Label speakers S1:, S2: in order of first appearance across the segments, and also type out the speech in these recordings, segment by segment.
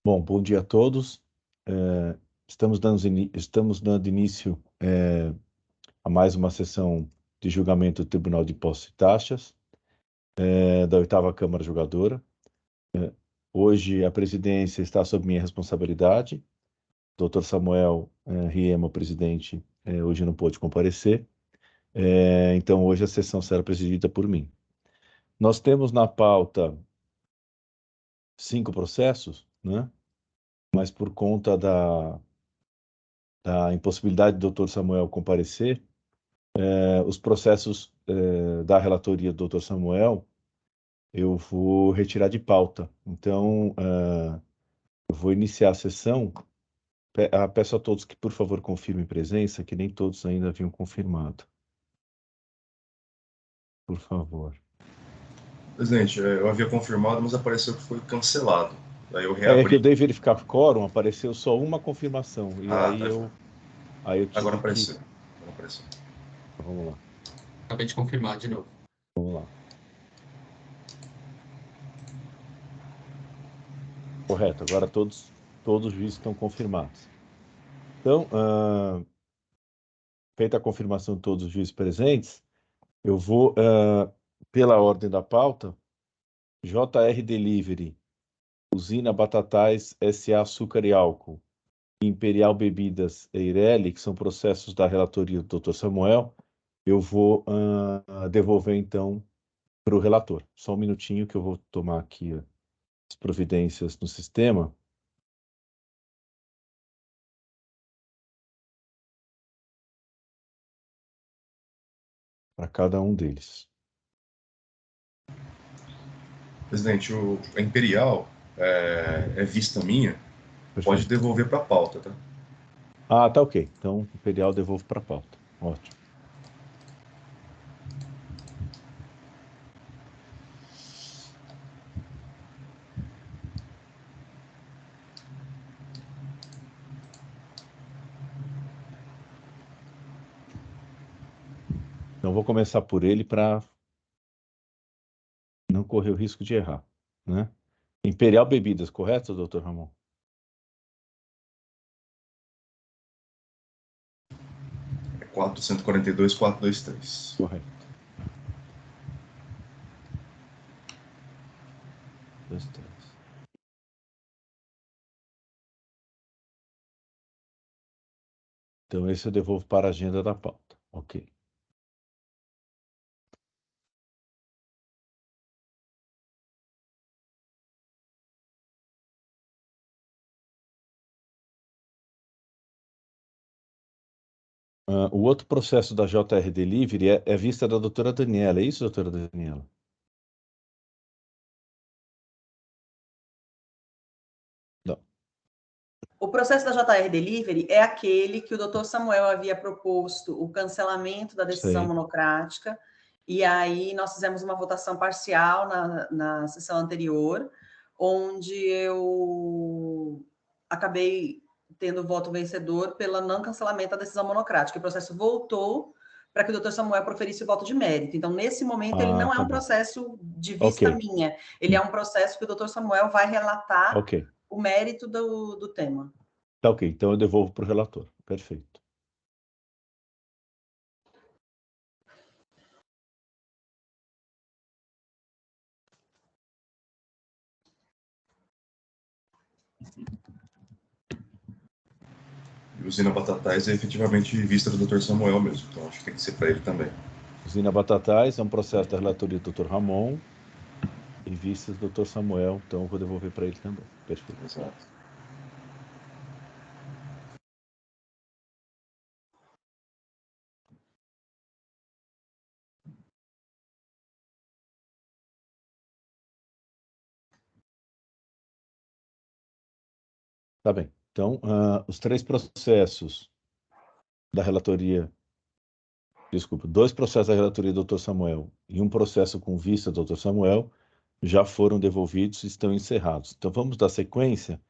S1: Bom, bom dia a todos. Estamos dando início a mais uma sessão de julgamento do Tribunal de Impostos e Taxas, da 8ª Câmara Julgadora. Hoje a presidência está sob minha responsabilidade. O Dr. Samuel Riema, o presidente, hoje não pôde comparecer. Então hoje a sessão será presidida por mim. Nós temos na pauta 5 processos, né? Mas por conta da impossibilidade do Dr. Samuel comparecer, os processos da relatoria do Dr. Samuel, eu vou retirar de pauta. Então, eu vou iniciar a sessão. Peço a todos que, por favor, confirmem presença, que nem todos ainda haviam confirmado. Por favor.
S2: Presidente, eu havia confirmado, mas apareceu que foi cancelado. Daí eu
S1: É
S2: reabri.
S1: que eu dei verificar o quórum, apareceu só uma confirmação. E
S2: Ah,
S1: aí
S2: tá.
S1: eu tive
S2: Agora
S1: que...
S2: apareceu. Agora apareceu.
S1: Vamos lá.
S3: Acabei de confirmar de novo.
S1: Vamos lá. Correto. Agora todos os juízes estão confirmados. Então, feita a confirmação de todos os juízes presentes, eu vou, pela ordem da pauta, JR Delivery, Usina Batatais S.A. Açúcar e Álcool, Imperial Bebidas Eireli, que são processos da relatoria do Dr. Samuel, eu vou devolver, então, para o relator. Só um minutinho que eu vou tomar aqui as providências no sistema. Para cada um deles.
S2: Presidente, a Imperial é vista minha.
S1: Perfeito.
S2: Pode devolver para a pauta, tá?
S1: Ah, tá ok. Então, Imperial devolvo para a pauta. Ótimo. Então, vou começar por ele para não correr o risco de errar, né? Imperial Bebidas, correto, doutor Ramon?
S2: É 442.423.
S1: Correto. 2, 3. Então, esse eu devolvo para a agenda da pauta. Ok. O outro processo da JR Delivery é vista da doutora Daniela. É isso, doutora Daniela? Não.
S4: O processo da JR Delivery é aquele que o doutor Samuel havia proposto o cancelamento da decisão monocrática, e aí nós fizemos uma votação parcial na sessão anterior, onde eu acabei tendo voto vencedor pelo não cancelamento da decisão monocrática. O processo voltou para que o doutor Samuel proferisse o voto de mérito. Então, nesse momento, ele não é um processo de vista minha, ele é um processo que o doutor Samuel vai relatar o mérito do tema.
S1: Tá ok, então eu devolvo para o relator. Perfeito.
S2: E Usina Batatais é efetivamente vista do Dr. Samuel mesmo, então acho que tem que ser para ele também.
S1: Usina Batatais é um processo da relatoria do Dr. Ramon e vistas do Dr. Samuel, então eu vou devolver para ele também. Perfeito.
S2: Exato.
S1: Tá bem. Então, os 3 processos da relatoria, desculpa, 2 processos da relatoria do Dr. Samuel e um processo com vista do Dr. Samuel já foram devolvidos e estão encerrados. Então, vamos dar sequência,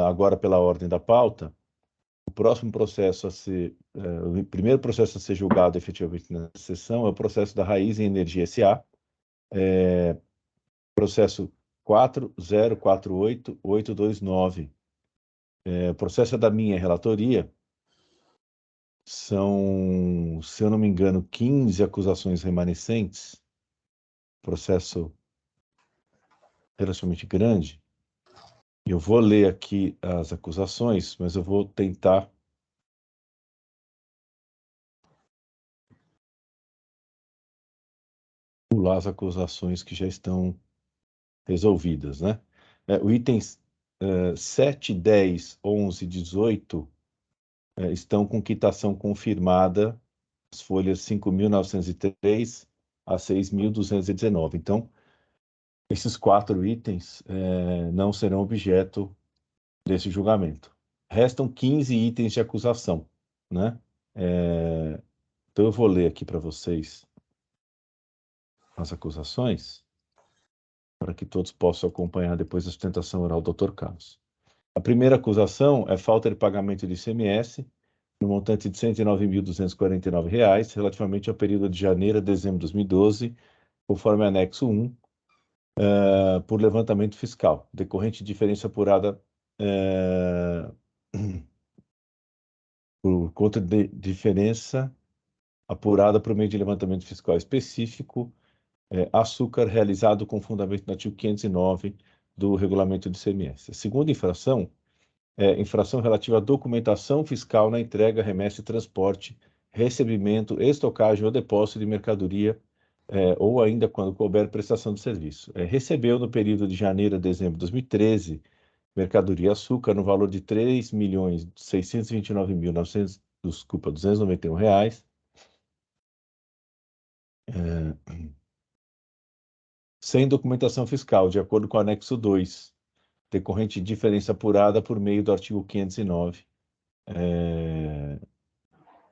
S1: agora pela ordem da pauta. O próximo processo a ser, o primeiro processo a ser julgado efetivamente na sessão é o processo da Raiz em Energia S.A., processo 4048829. O processo é da minha relatoria. São, se eu não me engano, 15 acusações remanescentes. Processo relativamente grande. Eu vou ler aqui as acusações, mas eu vou tentar pular as acusações que já estão resolvidas, né? O itens 7, 10, 11, 18 estão com quitação confirmada, as folhas 5.903 a 6.219. Então, esses 4 itens não serão objeto desse julgamento. Restam 15 itens de acusação, né? Então, eu vou ler aqui para vocês as acusações, para que todos possam acompanhar depois a sustentação oral do Dr. Carlos. A primeira acusação é falta de pagamento de ICMS, no montante de R$ 109.249, relativamente ao período de janeiro a dezembro de 2012, conforme anexo 1, por levantamento fiscal, decorrente de diferença apurada por conta de diferença apurada por meio de levantamento fiscal específico, açúcar realizado com fundamento no artigo 509 do regulamento do ICMS. A segunda infração é infração relativa à documentação fiscal na entrega, remessa e transporte, recebimento, estocagem ou depósito de mercadoria, ou ainda quando couber prestação de serviço. Recebeu no período de janeiro a dezembro de 2013 mercadoria açúcar no valor de R$ 3.629.291 sem documentação fiscal, de acordo com o anexo 2, decorrente de diferença apurada por meio do artigo 509,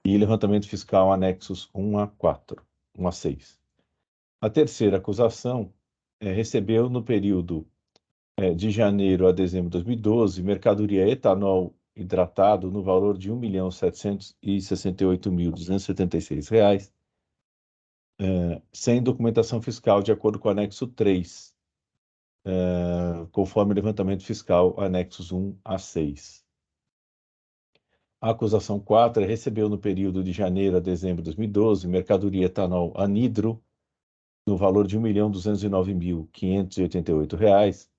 S1: e levantamento fiscal anexos 1 a 4, 1 a 6. A terceira acusação recebeu no período de janeiro a dezembro de 2012 mercadoria etanol hidratado no valor de R$ 1.768.276, sem documentação fiscal, de acordo com o anexo 3, conforme o levantamento fiscal, anexos 1 a 6. A acusação 4 recebeu no período de janeiro a dezembro de 2012 mercadoria etanol anidro no valor de R$ 1.209.588,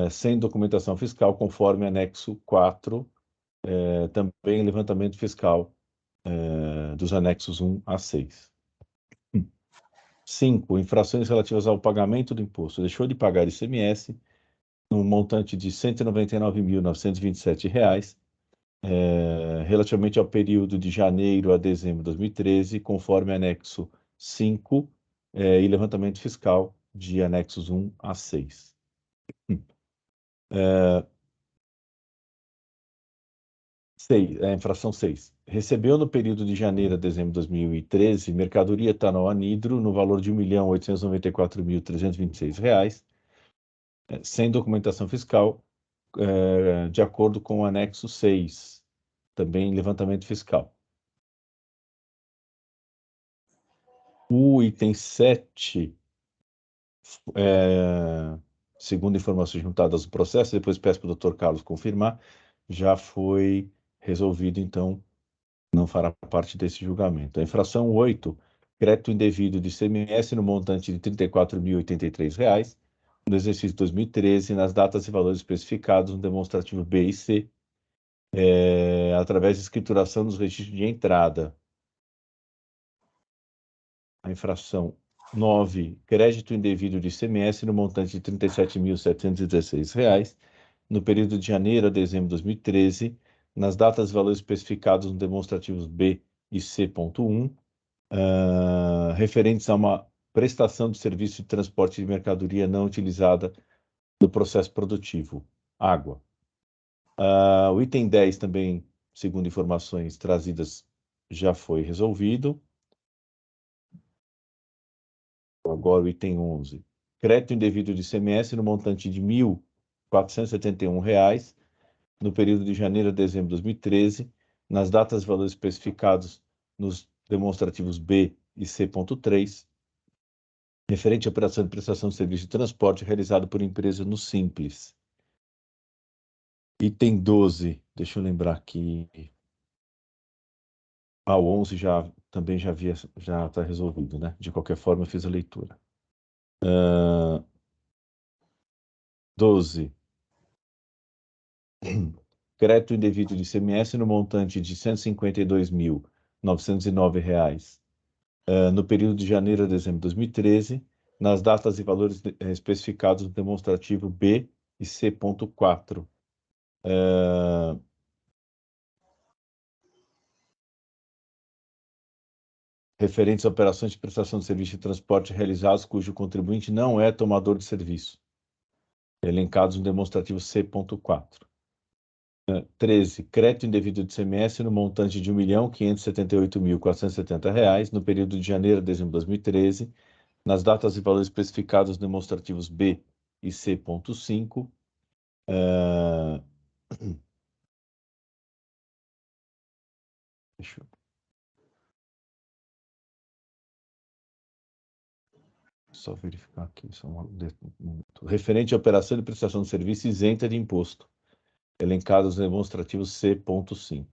S1: sem documentação fiscal, conforme anexo 4, também levantamento fiscal dos anexos 1 a 6. 5. Infrações relativas ao pagamento do imposto. Deixou de pagar ICMS no montante de R$ 199.927, relativamente ao período de janeiro a dezembro de 2013, conforme anexo 5 e levantamento fiscal de anexos 1 a 6. Infração 6. Recebeu no período de janeiro a dezembro de 2013 mercadoria etanol anidro no valor de R$ 1.894.326, sem documentação fiscal, de acordo com o anexo 6, também levantamento fiscal. O item 7, segundo informações juntadas no processo, depois peço para o Dr. Carlos confirmar, já foi resolvido, então não fará parte desse julgamento. A infração 8, crédito indevido de ICMS no montante de R$ 34.083, no exercício de 2013, nas datas e valores especificados no demonstrativo B e C, através de escrituração dos registros de entrada. A infração 9, crédito indevido de ICMS no montante de R$ 37.716, no período de janeiro a dezembro de 2013, nas datas e valores especificados nos demonstrativos B e C.1, referentes a uma prestação de serviço de transporte de mercadoria não utilizada no processo produtivo, água. O item 10 também, segundo informações trazidas, já foi resolvido. Agora o item 11. Crédito indevido de ICMS no montante de R$ 1.471, no período de janeiro a dezembro de 2013, nas datas e valores especificados nos demonstrativos B e C.3, referente à operação de prestação de serviço de transporte realizado por empresa no Simples. Item 12, deixa eu lembrar aqui. O 11 também já está resolvido, né? De qualquer forma, eu fiz a leitura. 12. Crédito indevido de ICMS no montante de R$ 152.909 no período de janeiro a dezembro de 2013, nas datas e valores especificados no demonstrativo B e C.4. Referentes a operações de prestação de serviço de transporte realizados cujo contribuinte não é tomador de serviço, elencados no demonstrativo C.4. 13. Crédito indevido de ICMS no montante de R$ 1.578.470 no período de janeiro a dezembro de 2013, nas datas e valores especificados nos demonstrativos B e C.5. Deixa eu... Só verificar aqui. Referente à operação de prestação de serviço isenta de imposto, elencados no demonstrativo C.5.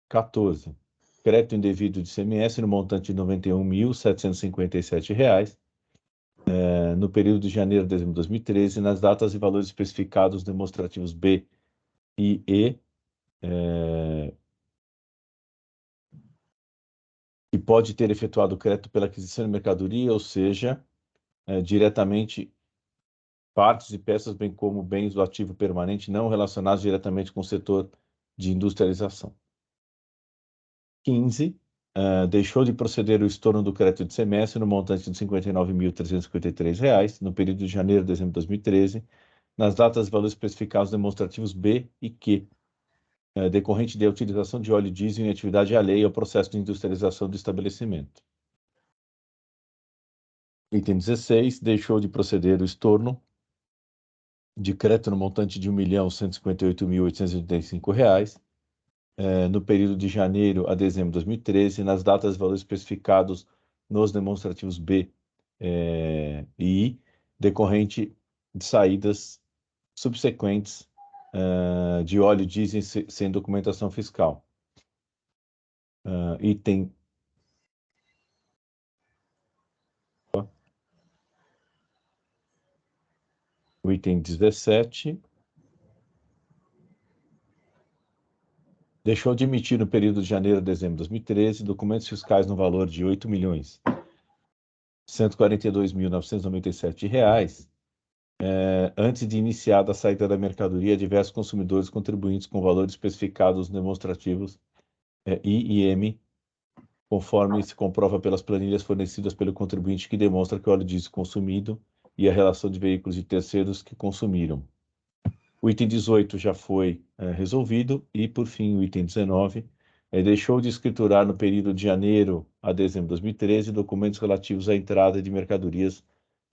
S1: 14. Crédito indevido de ICMS no montante de R$ 91.757, no período de janeiro a dezembro de 2013, nas datas e valores especificados nos demonstrativos B e E, que pode ter efetuado o crédito pela aquisição de mercadoria, ou seja, diretamente partes e peças, bem como bens do ativo permanente não relacionados diretamente com o setor de industrialização. 15. Deixou de proceder o estorno do crédito de ICMS no montante de R$ 59.353, no período de janeiro a dezembro de 2013, nas datas e valores especificados demonstrativos B e Q, decorrente da utilização de óleo diesel em atividade alheia ao processo de industrialização do estabelecimento. Item 16. Deixou de proceder o estorno de crédito no montante de R$ 1.158.885, no período de janeiro a dezembro de 2013, nas datas e valores especificados nos demonstrativos B e I, decorrente de saídas subsequentes de óleo diesel sem documentação fiscal. Item o item 17. Deixou de emitir no período de janeiro a dezembro de 2013 documentos fiscais no valor de R$ 8.142.997, antes de iniciada a saída da mercadoria a diversos consumidores contribuintes com valores especificados demonstrativos I e M, conforme se comprova pelas planilhas fornecidas pelo contribuinte que demonstra que o óleo diesel consumido e a relação de veículos de terceiros que consumiram. O item 18 já foi resolvido e, por fim, o item 19 deixou de escriturar no período de janeiro a dezembro de 2013 documentos relativos à entrada de mercadorias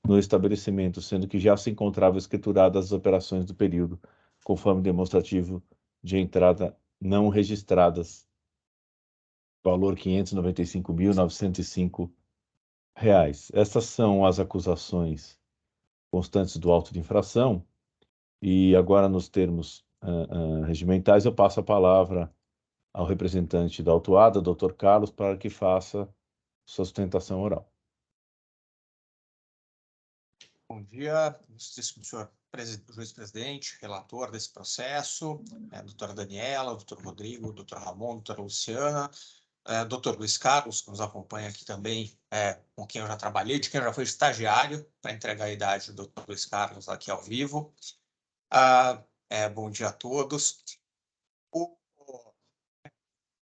S1: no estabelecimento, sendo que já se encontravam escrituradas as operações do período, conforme demonstrativo de entrada não registradas, valor R$ 595.905. Essas são as acusações constantes do auto de infração. E agora, nos termos regimentais, eu passo a palavra ao representante da autuada, Dr. Carlos, para que faça sua sustentação oral.
S5: Bom dia, ilustríssimo senhor juiz-presidente, relator desse processo, doutora Daniela, doutor Rodrigo, doutor Ramon, doutora Luciana, doutor Luiz Carlos, que nos acompanha aqui também, com quem eu já trabalhei, de quem eu já fui estagiário, para entregar a idade do doutor Luiz Carlos aqui ao vivo. Bom dia a todos.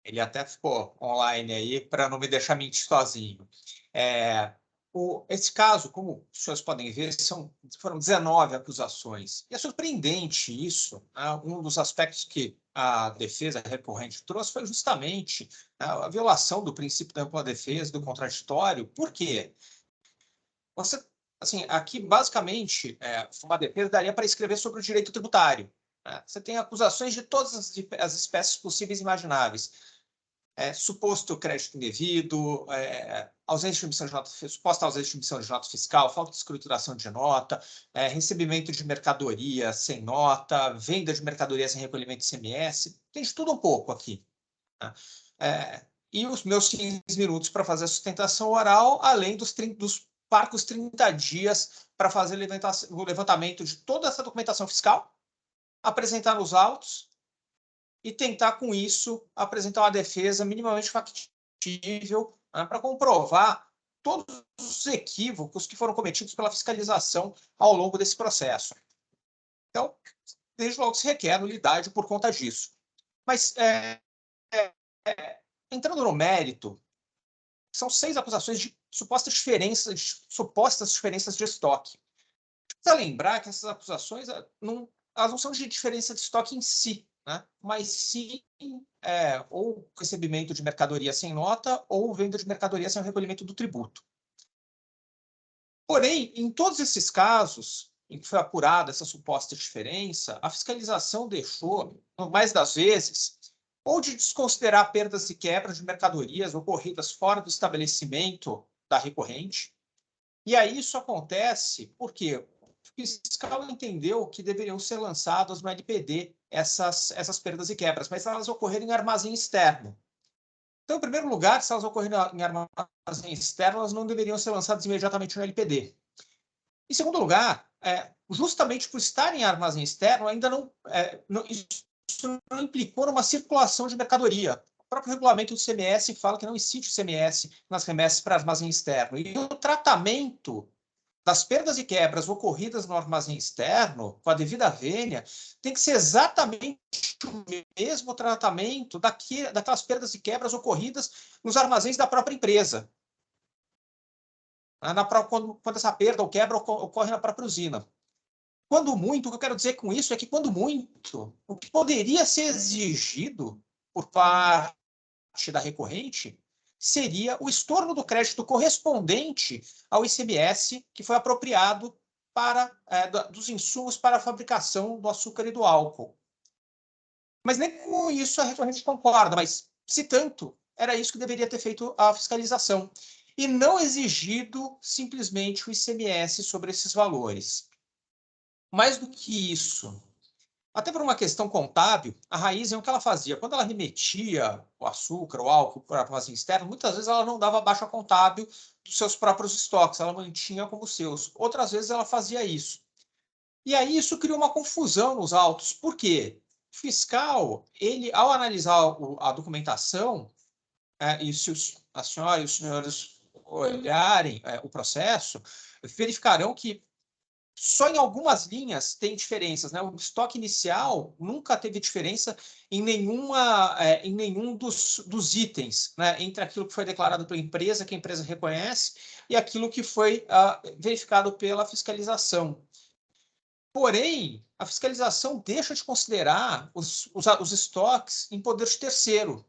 S5: Ele até ficou online aí para não me deixar mentir sozinho. Esse caso, como os senhores podem ver, foram 19 acusações. E é surpreendente isso. Um dos aspectos que a defesa recorrente trouxe foi justamente a violação do princípio da ampla defesa, do contraditório. Por quê? Aqui, basicamente, uma defesa daria para escrever sobre o direito tributário. Você tem acusações de todas as espécies possíveis e imagináveis. suposto crédito indevido, ausência de emissão de nota, suposta ausência de emissão de nota fiscal, falta de escrituração de nota, recebimento de mercadoria sem nota, venda de mercadoria sem recolhimento de ICMS, tem de tudo um pouco aqui, né? E os meus 15 minutos para fazer a sustentação oral, além dos parcos 30 dias para fazer o levantamento de toda essa documentação fiscal, apresentar nos autos e tentar, com isso, apresentar uma defesa minimamente factível, né, para comprovar todos os equívocos que foram cometidos pela fiscalização ao longo desse processo. Então, desde logo se requer nulidade por conta disso. Mas, entrando no mérito, são 6 acusações de supostas diferenças de estoque. Precisa lembrar que essas acusações elas não são de diferença de estoque em si, né? Mas sim ou recebimento de mercadoria sem nota ou venda de mercadoria sem o recolhimento do tributo. Porém, em todos esses casos em que foi apurada essa suposta diferença, a fiscalização deixou, mais das vezes, ou de desconsiderar perdas e quebras de mercadorias ocorridas fora do estabelecimento da recorrente. E aí isso acontece porque o fiscal entendeu que deveriam ser lançadas no LPD essas perdas e quebras, mas elas ocorreram em armazém externo. Então, em primeiro lugar, se elas ocorrerem em armazém externo, elas não deveriam ser lançadas imediatamente no LPD. Em segundo lugar, justamente por estar em armazém externo, ainda isso não implicou numa circulação de mercadoria. O próprio regulamento do ICMS fala que não existe ICMS nas remessas para armazém externo. E o tratamento das perdas e quebras ocorridas no armazém externo, com a devida vênia, tem que ser exatamente o mesmo tratamento daquelas perdas e quebras ocorridas nos armazéns da própria empresa. Quando essa perda ou quebra ocorre na própria usina. Quando muito, o que eu quero dizer com isso é que, quando muito, o que poderia ser exigido por parte da recorrente seria o estorno do crédito correspondente ao ICMS que foi apropriado dos insumos para a fabricação do açúcar e do álcool. Mas nem com isso a recorrente concorda, mas, se tanto, era isso que deveria ter feito a fiscalização, e não exigido simplesmente o ICMS sobre esses valores. Mais do que isso, até por uma questão contábil, a Raizen, o que ela fazia? Quando ela remetia o açúcar, o álcool para o armazém externo, muitas vezes ela não dava baixa contábil dos seus próprios estoques, ela mantinha como seus. Outras vezes ela fazia isso. E aí isso criou uma confusão nos autos. Por quê? O fiscal, ao analisar a documentação, e se a senhora e os senhores olharem o processo, verificarão que só em algumas linhas tem diferenças, né? O estoque inicial nunca teve diferença em nenhum dos itens, né? Entre aquilo que foi declarado pela empresa, que a empresa reconhece, e aquilo que foi verificado pela fiscalização. Porém, a fiscalização deixa de considerar os estoques em poder de terceiro.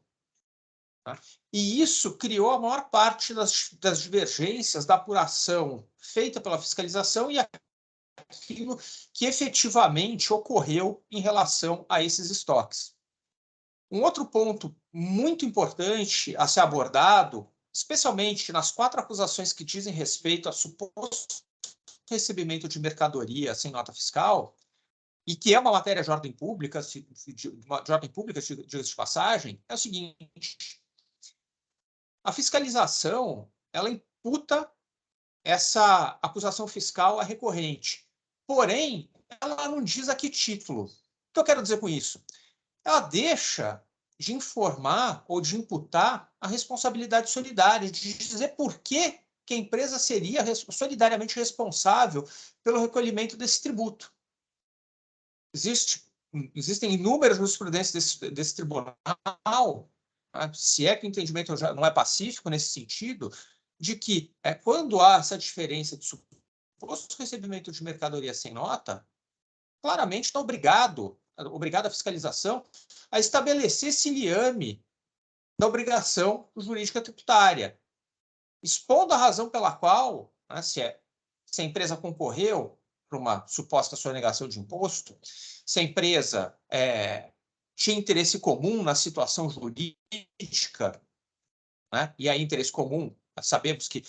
S5: Tá? E isso criou a maior parte das divergências da apuração feita pela fiscalização e aquilo que efetivamente ocorreu em relação a esses estoques. Um outro ponto muito importante a ser abordado, especialmente nas 4 acusações que dizem respeito a suposto recebimento de mercadoria sem nota fiscal, e que é uma matéria de ordem pública, diga-se de passagem, é o seguinte: a fiscalização, ela imputa essa acusação fiscal à recorrente. Porém, ela não diz a que título. O que eu quero dizer com isso? Ela deixa de informar ou de imputar a responsabilidade solidária, de dizer por que a empresa seria solidariamente responsável pelo recolhimento desse tributo. Existem inúmeras jurisprudências desse tribunal, se é que o entendimento já não é pacífico nesse sentido, de que quando há essa diferença de suposto recebimento de mercadoria sem nota, claramente está obrigado a fiscalização a estabelecer esse liame da obrigação jurídica tributária, expondo a razão pela qual, né, se a empresa concorreu para uma suposta sonegação de imposto, se a empresa tinha interesse comum na situação jurídica, né? E aí interesse comum, sabemos que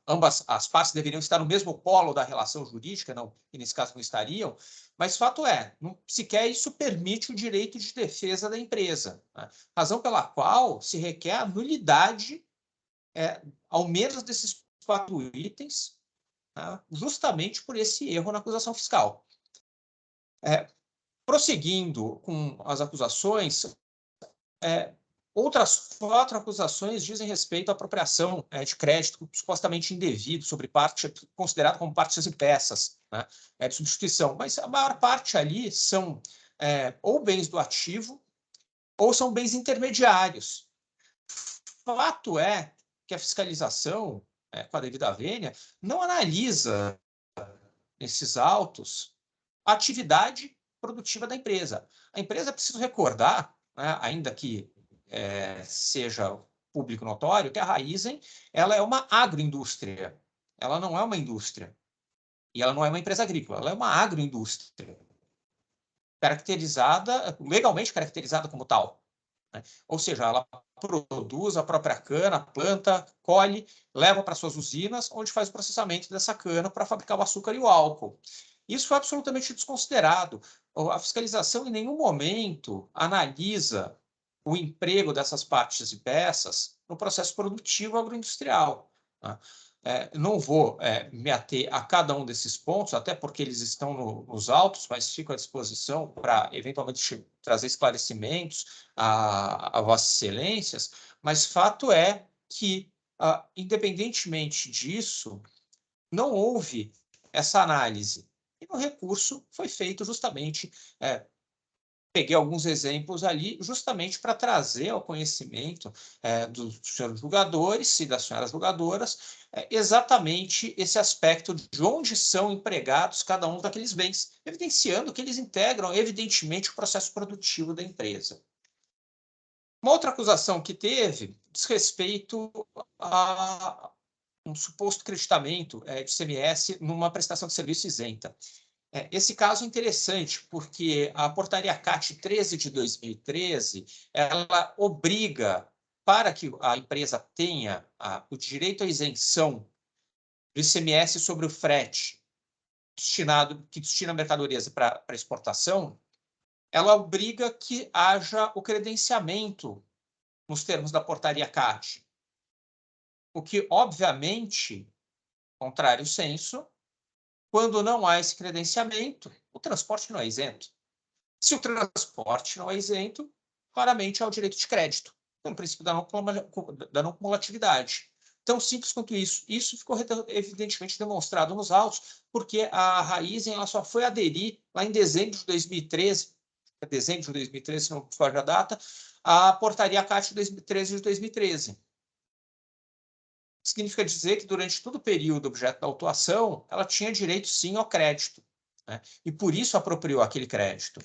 S5: ambas as partes deveriam estar no mesmo polo da relação jurídica, não, e nesse caso não estariam, mas fato é, não sequer isso permite o direito de defesa da empresa, né? Razão pela qual se requer a nulidade, ao menos desses 4 itens, né? Justamente por esse erro na acusação fiscal. Prosseguindo com as acusações, outras 4 acusações dizem respeito à apropriação de crédito supostamente indevido sobre parte considerado como partes e peças, né, de substituição, mas a maior parte ali são ou bens do ativo ou são bens intermediários. Fato é que a fiscalização, com a devida vênia, não analisa nesses autos a atividade produtiva da empresa. A empresa, preciso recordar, né, ainda que seja público notório, que a Raízen ela é uma agroindústria. Ela não é uma indústria. E ela não é uma empresa agrícola, ela é uma agroindústria. Legalmente caracterizada como tal, né? Ou seja, ela produz a própria cana, planta, colhe, leva para suas usinas, onde faz o processamento dessa cana para fabricar o açúcar e o álcool. Isso foi absolutamente desconsiderado. A fiscalização em nenhum momento analisa o emprego dessas partes e peças no processo produtivo agroindustrial, né? Não vou me ater a cada um desses pontos, até porque eles estão nos autos, mas fico à disposição para, eventualmente, trazer esclarecimentos a Vossas Excelências, mas fato é que, independentemente disso, não houve essa análise. E no recurso foi feito justamente, peguei alguns exemplos ali, justamente para trazer ao conhecimento dos senhores julgadores e das senhoras julgadoras exatamente esse aspecto de onde são empregados cada um daqueles bens, evidenciando que eles integram, evidentemente, o processo produtivo da empresa. Uma outra acusação que teve diz respeito a um suposto creditamento de ICMS numa prestação de serviço isenta. Esse caso é interessante porque a portaria CAT 13 de 2013, ela obriga, para que a empresa tenha o direito à isenção do ICMS sobre o frete que destina mercadorias para exportação, ela obriga que haja o credenciamento nos termos da portaria CAT, o que, obviamente, contrário senso, quando não há esse credenciamento, o transporte não é isento. Se o transporte não é isento, claramente há o direito de crédito, pelo princípio da não cumulatividade. Tão simples quanto isso. Isso ficou evidentemente demonstrado nos autos, porque a Raízen ela só foi aderir lá em dezembro de 2013, se não foge a data, à portaria CAT 13 de 2013. Significa dizer que durante todo o período objeto da autuação, ela tinha direito sim ao crédito, né? E por isso apropriou aquele crédito.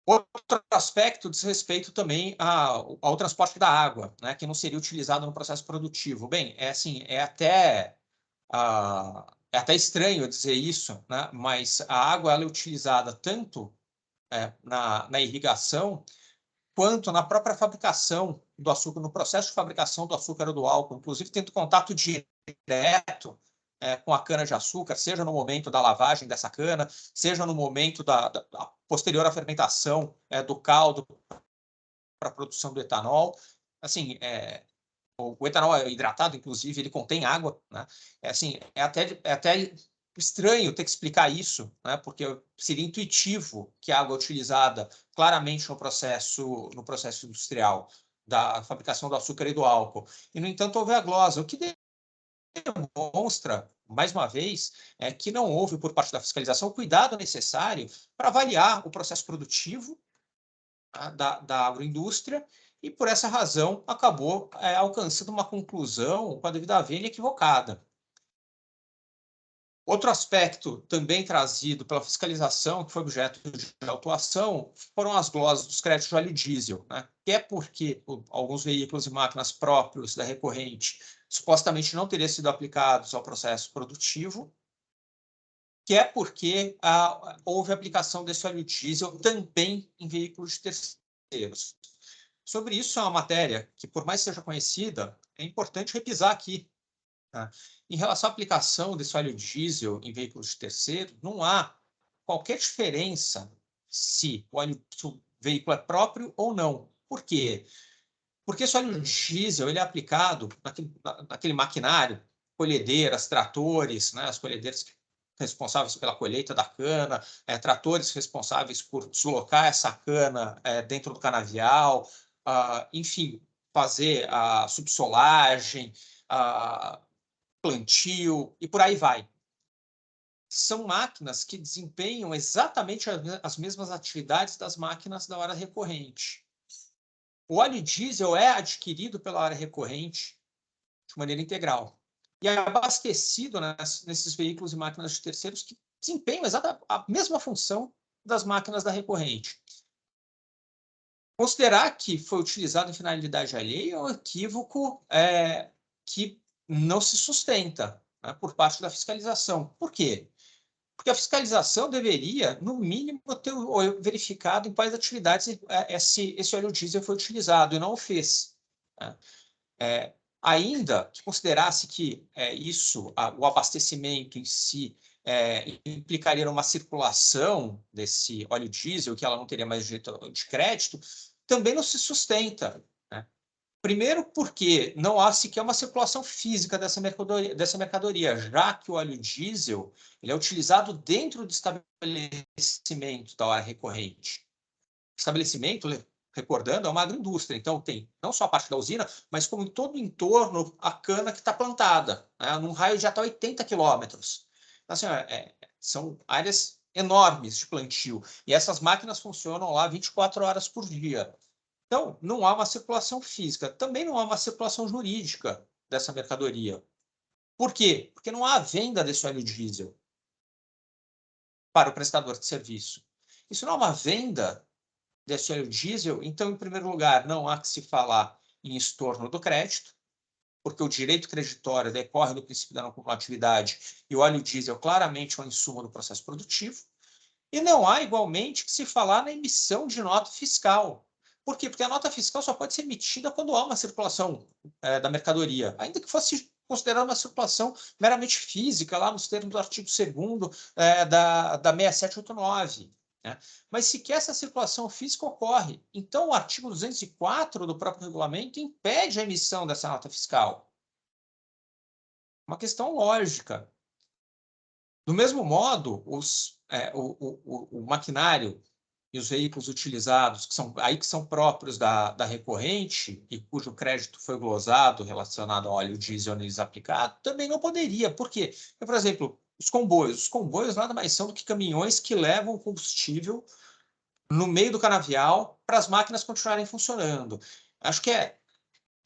S5: Outro aspecto diz respeito também ao transporte da água, né, que não seria utilizado no processo produtivo. Bem, é até estranho dizer isso, né, mas a água ela é utilizada tanto na irrigação quanto na própria fabricação do açúcar, no processo de fabricação do açúcar ou do álcool, inclusive tendo contato direto com a cana-de-açúcar, seja no momento da lavagem dessa cana, seja no momento da posterior à fermentação do caldo para a produção do etanol. Assim, o etanol é hidratado, inclusive, ele contém água, né? É até estranho ter que explicar isso, né? Porque seria intuitivo que a água é utilizada claramente no processo industrial da fabricação do açúcar e do álcool. E, no entanto, houve a glosa, o que demonstra, mais uma vez, que não houve, por parte da fiscalização, o cuidado necessário para avaliar o processo produtivo da agroindústria e, por essa razão, acabou alcançando uma conclusão com a devida vênia equivocada. Outro aspecto também trazido pela fiscalização, que foi objeto de autuação, foram as glosas dos créditos de óleo diesel, né? Que é porque alguns veículos e máquinas próprios da recorrente supostamente não teriam sido aplicados ao processo produtivo, que é porque houve aplicação desse óleo diesel também em veículos de terceiros. Sobre isso, é uma matéria que, por mais que seja conhecida, é importante repisar aqui. Tá? Em relação à aplicação desse óleo diesel em veículos de terceiro, não há qualquer diferença se o veículo é próprio ou não. Por quê? Porque esse óleo diesel ele é aplicado naquele maquinário, colhedeiras, tratores, né, as colhedeiras responsáveis pela colheita da cana, tratores responsáveis por deslocar essa cana dentro do canavial, enfim, fazer a subsolagem, plantio e por aí vai. São máquinas que desempenham exatamente as mesmas atividades das máquinas da hora recorrente. O óleo diesel é adquirido pela área recorrente de maneira integral e é abastecido nesses veículos e máquinas de terceiros que desempenham exatamente a mesma função das máquinas da recorrente. Considerar que foi utilizado em finalidade alheia é um equívoco que não se sustenta, né, por parte da fiscalização. Por quê? Porque a fiscalização deveria, no mínimo, ter verificado em quais atividades esse óleo diesel foi utilizado, e não o fez. Né? Ainda que considerasse que o abastecimento em si, implicaria uma circulação desse óleo diesel, que ela não teria mais direito de crédito, também não se sustenta. Né? Primeiro, porque não há sequer uma circulação física dessa mercadoria, já que o óleo diesel ele é utilizado dentro do estabelecimento da hora recorrente. O estabelecimento, recordando, é uma agroindústria, então tem não só a parte da usina, mas como em todo o entorno a cana que está plantada, né, num raio de até 80 quilômetros. Então, assim, são áreas enormes de plantio, e essas máquinas funcionam lá 24 horas por dia. Então, não há uma circulação física, também não há uma circulação jurídica dessa mercadoria. Por quê? Porque não há venda desse óleo diesel para o prestador de serviço. Isso não é uma venda desse óleo diesel, então, em primeiro lugar, não há que se falar em estorno do crédito, porque o direito creditório decorre do princípio da não cumulatividade e o óleo diesel claramente é um insumo do processo produtivo. E não há, igualmente, que se falar na emissão de nota fiscal. Por quê? Porque a nota fiscal só pode ser emitida quando há uma circulação da mercadoria, ainda que fosse considerada uma circulação meramente física, lá nos termos do artigo 2º da 6789. Né? Mas sequer essa circulação física ocorre. Então, o artigo 204 do próprio regulamento impede a emissão dessa nota fiscal. Uma questão lógica. Do mesmo modo, o maquinário e os veículos utilizados, que são próprios da recorrente e cujo crédito foi glosado relacionado ao óleo diesel neles aplicado, também não poderia. Por quê? Porque, por exemplo, os comboios nada mais são do que caminhões que levam combustível no meio do canavial para as máquinas continuarem funcionando. Acho que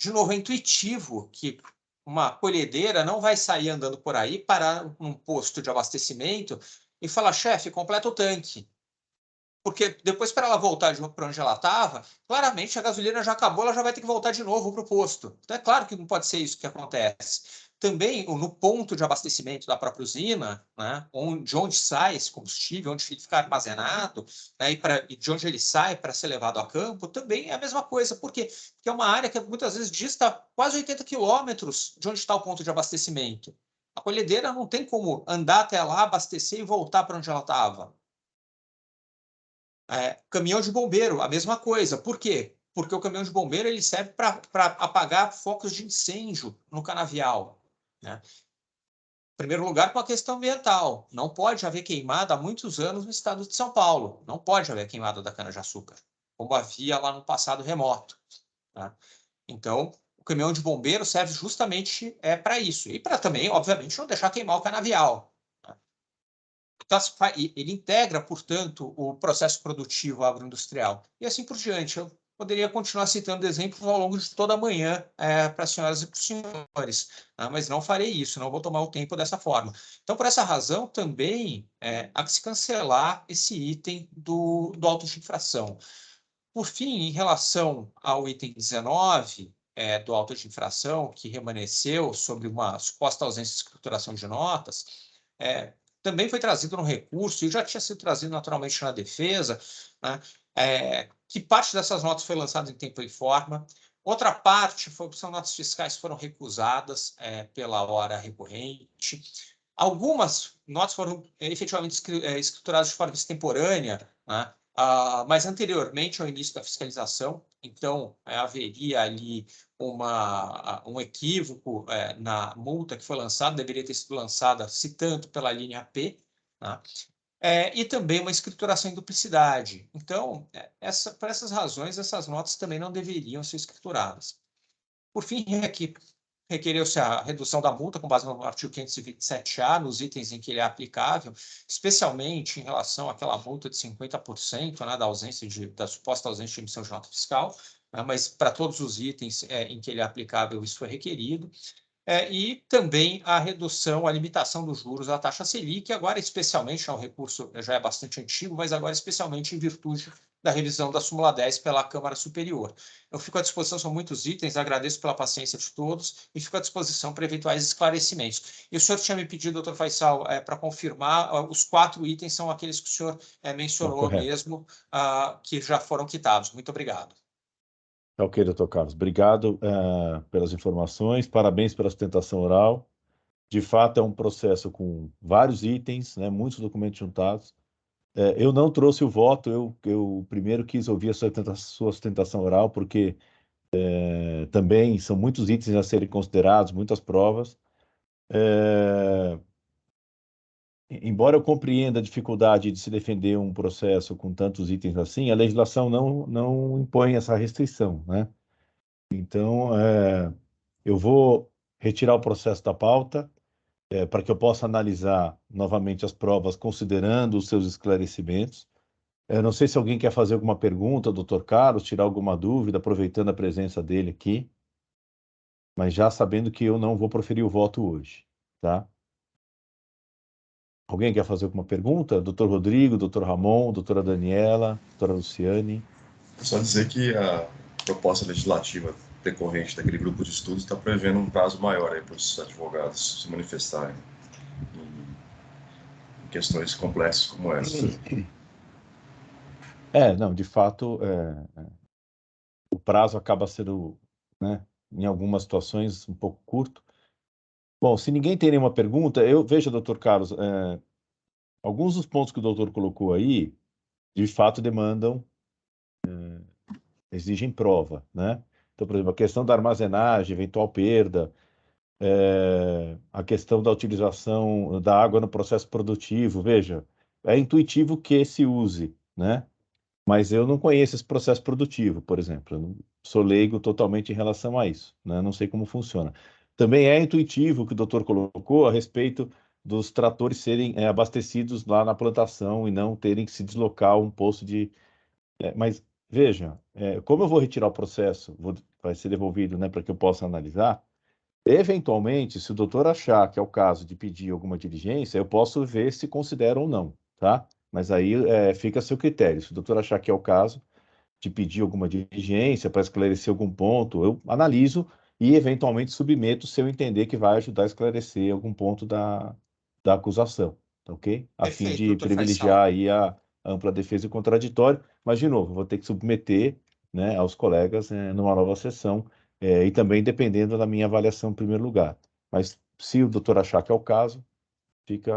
S5: de novo, é intuitivo que uma colhedeira não vai sair andando por aí, parar num posto de abastecimento e falar, chefe, completa o tanque. Porque depois, para ela voltar para onde ela estava, claramente a gasolina já acabou, ela já vai ter que voltar de novo para o posto. Então, é claro que não pode ser isso que acontece. Também, no ponto de abastecimento da própria usina, né, de onde sai esse combustível, onde ele fica armazenado, né, e de onde ele sai para ser levado a campo, também é a mesma coisa. Por quê? Porque é uma área que muitas vezes dista quase 80 quilômetros de onde está o ponto de abastecimento. A colhedeira não tem como andar até lá, abastecer e voltar para onde ela estava. Caminhão de bombeiro, a mesma coisa. Por quê? Porque o caminhão de bombeiro ele serve para apagar focos de incêndio no canavial. Né? Em primeiro lugar, com a questão ambiental. Não pode haver queimada há muitos anos no estado de São Paulo. Não pode haver queimada da cana-de-açúcar, como havia lá no passado remoto. Tá? Então, o caminhão de bombeiro serve justamente para isso. E para também, obviamente, não deixar queimar o canavial. Ele integra, portanto, o processo produtivo agroindustrial. E assim por diante. Eu poderia continuar citando exemplos ao longo de toda a manhã para as senhoras e para os senhores, mas não farei isso, não vou tomar o tempo dessa forma. Então, por essa razão, também há que se cancelar esse item do auto de infração. Por fim, em relação ao item 19 do auto de infração, que remanesceu sobre uma suposta ausência de escrituração de notas, também foi trazido no recurso e já tinha sido trazido naturalmente na defesa, né? Que parte dessas notas foi lançada em tempo e forma. Outra parte são notas fiscais que foram recusadas pela hora recorrente. Algumas notas foram efetivamente escrituradas de forma extemporânea, né? Mas anteriormente ao início da fiscalização, então haveria ali um equívoco na multa que foi lançada, deveria ter sido lançada citando pela linha P, né? E também uma escrituração em duplicidade. Então, por essas razões, essas notas também não deveriam ser escrituradas. Por fim, requereu-se a redução da multa com base no artigo 527-A, nos itens em que ele é aplicável, especialmente em relação àquela multa de 50%, né, da suposta ausência de emissão de nota fiscal, né, mas para todos os itens em que ele é aplicável, isso foi requerido. E também a redução, a limitação dos juros da taxa Selic, agora especialmente, o recurso já é bastante antigo, mas agora especialmente em virtude da revisão da súmula 10 pela Câmara Superior. Eu fico à disposição, são muitos itens, agradeço pela paciência de todos e fico à disposição para eventuais esclarecimentos. E o senhor tinha me pedido, doutor Faisal, para confirmar, os 4 itens são aqueles que o senhor mencionou mesmo, que já foram quitados. Muito obrigado.
S1: Ok, doutor Carlos. Obrigado pelas informações, parabéns pela sustentação oral. De fato, é um processo com vários itens, né, muitos documentos juntados. Eu não trouxe o voto, eu primeiro quis ouvir a sua sustentação oral, porque também são muitos itens a serem considerados, muitas provas. Embora eu compreenda a dificuldade de se defender um processo com tantos itens assim, a legislação não impõe essa restrição, né? Então, eu vou retirar o processo da pauta, para que eu possa analisar novamente as provas, considerando os seus esclarecimentos. Eu não sei se alguém quer fazer alguma pergunta, doutor Carlos, tirar alguma dúvida, aproveitando a presença dele aqui, mas já sabendo que eu não vou proferir o voto hoje, tá? Alguém quer fazer alguma pergunta? Doutor Rodrigo, doutor Ramon, doutora Daniela, doutora Luciane?
S2: Só dizer que a proposta legislativa decorrente daquele grupo de estudos está prevendo um prazo maior aí para os advogados se manifestarem em questões complexas como essa.
S1: Não, de fato, o prazo acaba sendo, né, em algumas situações, um pouco curto. Bom, se ninguém tem nenhuma pergunta, veja, doutor Carlos, alguns dos pontos que o doutor colocou aí, de fato, exigem prova, né? Então, por exemplo, a questão da armazenagem, eventual perda, a questão da utilização da água no processo produtivo, veja, é intuitivo que se use, né? Mas eu não conheço esse processo produtivo, por exemplo. Eu não sou leigo totalmente em relação a isso, né? Não sei como funciona. Também é intuitivo o que o doutor colocou a respeito dos tratores serem abastecidos lá na plantação e não terem que se deslocar a um posto de... mas, veja, como eu vou retirar o processo, vai ser devolvido, né, para que eu possa analisar, eventualmente, se o doutor achar que é o caso de pedir alguma diligência, eu posso ver se considera ou não, tá? Mas aí fica a seu critério. Se o doutor achar que é o caso de pedir alguma diligência para esclarecer algum ponto, eu analiso e eventualmente submeto se eu entender que vai ajudar a esclarecer algum ponto da acusação, tá ok? A fim
S5: Perfeito,
S1: de
S5: doutor
S1: privilegiar
S5: Faisal.
S1: aí a ampla defesa e contraditório, mas, de novo, vou ter que submeter, né, aos colegas numa nova sessão, e também dependendo da minha avaliação em primeiro lugar. Mas se o doutor achar que é o caso,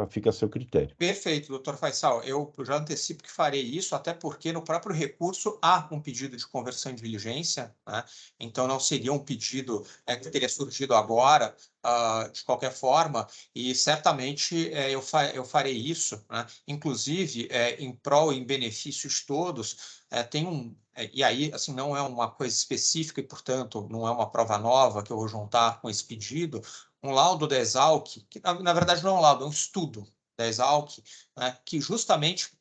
S1: fica a seu critério.
S5: Perfeito, doutor Faisal. Eu já antecipo que farei isso, até porque no próprio recurso há um pedido de conversão em diligência, né? Então não seria um pedido que teria surgido agora, de qualquer forma, e certamente eu farei isso, né? Inclusive, em prol e em benefícios todos, tem e aí, assim, não é uma coisa específica e, portanto, não é uma prova nova que eu vou juntar com esse pedido, um laudo da Exalc, que na verdade não é um laudo, é um estudo da Exalc, né, que justamente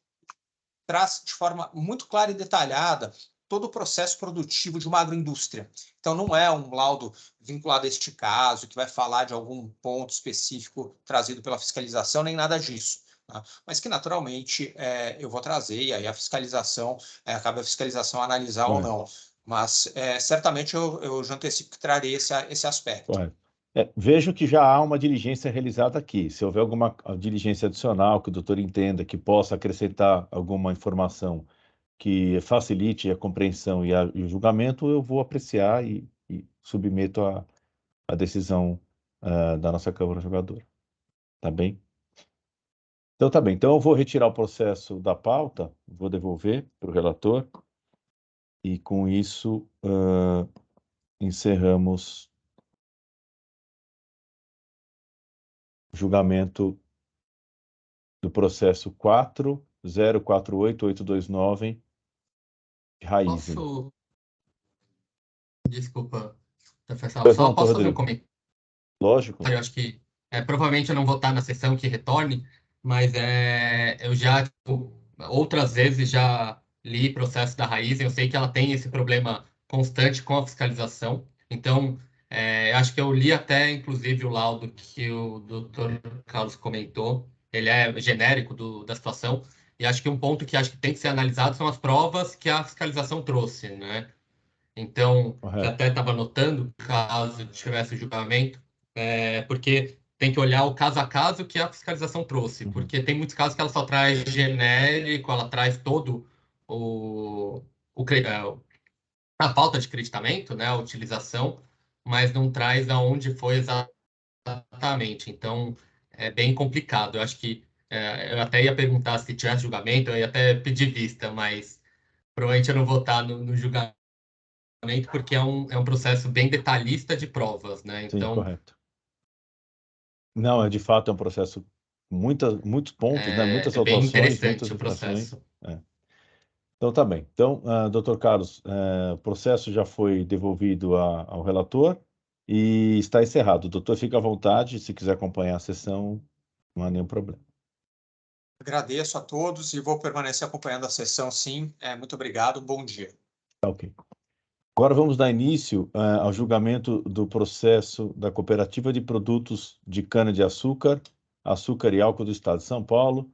S5: traz de forma muito clara e detalhada todo o processo produtivo de uma agroindústria. Então, não é um laudo vinculado a este caso, que vai falar de algum ponto específico trazido pela fiscalização, nem nada disso. Tá? Mas que, naturalmente, eu vou trazer, e aí a fiscalização, cabe a fiscalização analisar ou não. Mas, certamente, eu já antecipo que trarei esse aspecto.
S1: Correto. Vejo que já há uma diligência realizada aqui. Se houver alguma diligência adicional que o doutor entenda que possa acrescentar alguma informação que facilite a compreensão e o julgamento, eu vou apreciar e submeto a decisão da nossa Câmara Julgadora. Tá bem? Então, tá bem. Então, eu vou retirar o processo da pauta, vou devolver para o relator, e com isso encerramos o julgamento do processo 4048829, Raizen.
S3: Posso... Desculpa, professor,
S1: Pois
S3: só
S1: não,
S3: posso fazer um
S1: Rodrigo.
S3: comentário?
S1: Lógico.
S3: Eu acho que provavelmente eu não vou estar na sessão que retorne, mas eu já, tipo, outras vezes já li processo da Raizen, eu sei que ela tem esse problema constante com a fiscalização, então eu acho que eu li até, inclusive, o laudo que o doutor Carlos comentou, ele é genérico da situação, e acho que um ponto que acho que tem que ser analisado são as provas que a fiscalização trouxe, né? Então, que
S1: Correto.
S3: até estava anotando, caso tivesse julgamento, porque tem que olhar o caso a caso que a fiscalização trouxe,
S1: Uhum.
S3: porque tem muitos casos que ela só traz genérico, ela traz todo a falta de creditamento, né, a utilização, mas não traz aonde foi exatamente. Então, é bem complicado. Eu acho que eu até ia perguntar se tivesse julgamento, eu ia até pedir vista, mas provavelmente eu não vou estar no julgamento porque é um processo bem detalhista de provas, né?
S1: Sim,
S3: Então,
S1: correto. Não, de fato é um processo com muitos pontos, né? Muitas
S3: é bem
S1: autuações, muitas
S3: interessante o
S1: infrações.
S3: processo.
S1: Então, tá bem. Então, doutor Carlos, o processo já foi devolvido ao relator e está encerrado. O doutor fica à vontade, se quiser acompanhar a sessão, não há nenhum problema.
S5: Agradeço a todos e vou permanecer acompanhando a sessão, sim. Muito obrigado, bom dia.
S1: Tá ok. Agora vamos dar início ao julgamento do processo da Cooperativa de Produtos de Cana-de-Açúcar, Açúcar e Álcool do Estado de São Paulo,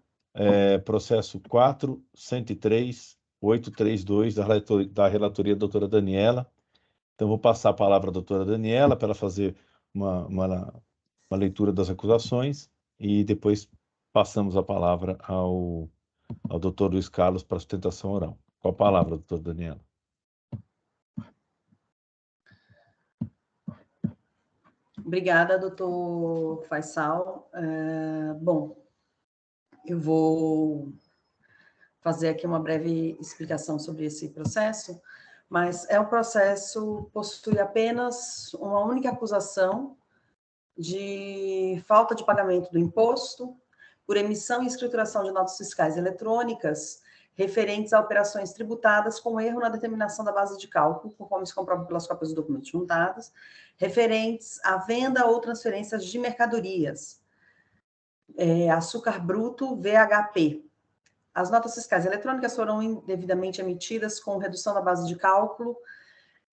S1: processo 4.103.832 da relatoria da doutora Daniela. Então, vou passar a palavra à doutora Daniela para ela fazer uma leitura das acusações e depois passamos a palavra ao doutor Luiz Carlos para a sustentação oral. Com a palavra, doutora Daniela.
S4: Obrigada, doutor Faisal. Bom, eu vou fazer aqui uma breve explicação sobre esse processo, mas o processo possui apenas uma única acusação de falta de pagamento do imposto por emissão e escrituração de notas fiscais eletrônicas referentes a operações tributadas com erro na determinação da base de cálculo, conforme se comprova pelas cópias dos documentos juntados, referentes à venda ou transferências de mercadorias, açúcar bruto VHP. As notas fiscais eletrônicas foram indevidamente emitidas com redução da base de cálculo,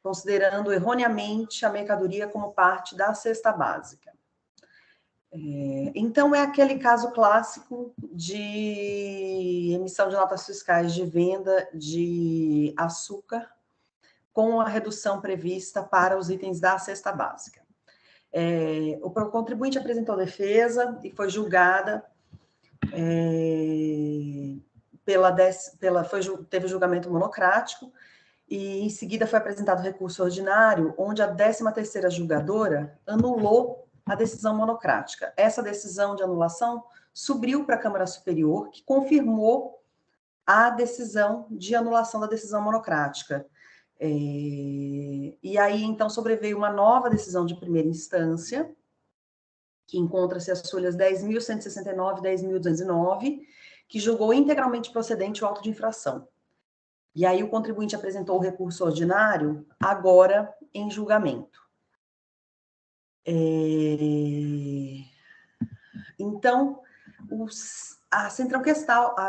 S4: considerando erroneamente a mercadoria como parte da cesta básica. Então, é aquele caso clássico de emissão de notas fiscais de venda de açúcar com a redução prevista para os itens da cesta básica. O contribuinte apresentou defesa e foi julgada teve julgamento monocrático e, em seguida, foi apresentado recurso ordinário, onde a 13ª julgadora anulou a decisão monocrática. Essa decisão de anulação subiu para a Câmara Superior, que confirmou a decisão de anulação da decisão monocrática. E aí, então, sobreveio uma nova decisão de primeira instância, que encontra-se as folhas 10.169 e 10.209, que julgou integralmente procedente o auto de infração. E aí o contribuinte apresentou o recurso ordinário, agora em julgamento. Então, a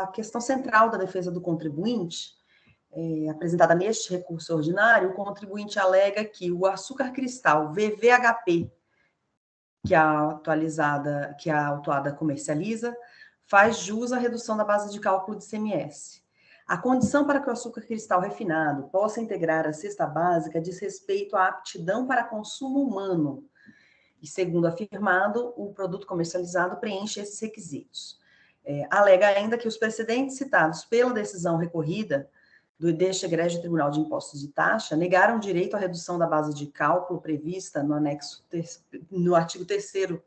S4: questão central da defesa do contribuinte, apresentada neste recurso ordinário, o contribuinte alega que o açúcar cristal VVHP, que a autuada comercializa, faz jus à redução da base de cálculo de ICMS. A condição para que o açúcar cristal refinado possa integrar a cesta básica diz respeito à aptidão para consumo humano. E, segundo afirmado, o produto comercializado preenche esses requisitos. Alega ainda que os precedentes citados pela decisão recorrida deste egrégio Tribunal de Impostos e Taxa negaram direito à redução da base de cálculo prevista no artigo 3º,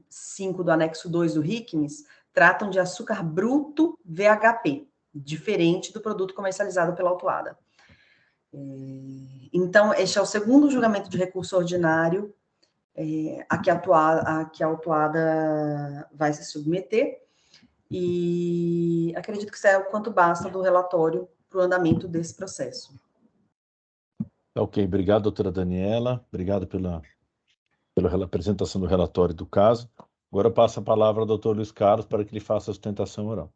S4: 5 do anexo 2 do RICMES, tratam de açúcar bruto VHP, diferente do produto comercializado pela autuada. Então, este é o segundo julgamento de recurso ordinário a que a autuada vai se submeter, e acredito que isso é o quanto basta do relatório para o andamento desse processo.
S1: Ok, obrigado, doutora Daniela, obrigado pela apresentação do relatório do caso. Agora passa a palavra ao doutor Luiz Carlos para que ele faça a sustentação oral.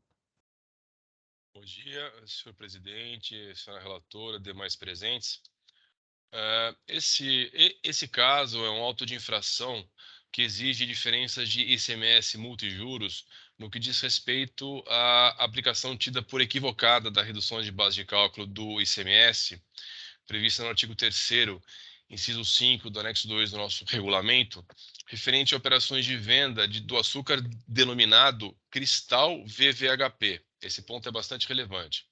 S6: Bom dia, senhor presidente, senhora relatora, demais presentes. Esse caso é um auto de infração que exige diferenças de ICMS, multa e juros no que diz respeito à aplicação tida por equivocada da redução de base de cálculo do ICMS, prevista no artigo 3º, inciso 5 do anexo 2 do nosso regulamento, referente a operações de venda do açúcar denominado Cristal VVHP. Esse ponto é bastante relevante.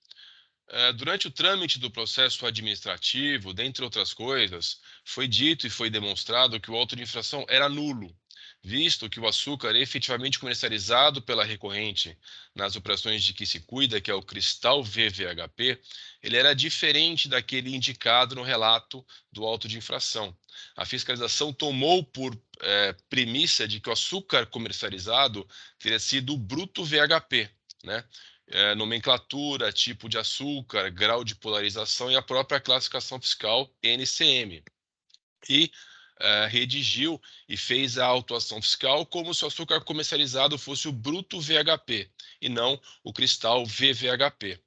S6: Durante o trâmite do processo administrativo, dentre outras coisas, foi dito e foi demonstrado que o auto de infração era nulo, visto que o açúcar efetivamente comercializado pela recorrente nas operações de que se cuida, que é o Cristal VVHP, ele era diferente daquele indicado no relato do auto de infração. A fiscalização tomou por premissa de que o açúcar comercializado teria sido o bruto VHP, né? Nomenclatura, tipo de açúcar, grau de polarização e a própria classificação fiscal NCM. E redigiu e fez a autuação fiscal como se o açúcar comercializado fosse o bruto VHP e não o cristal VVHP.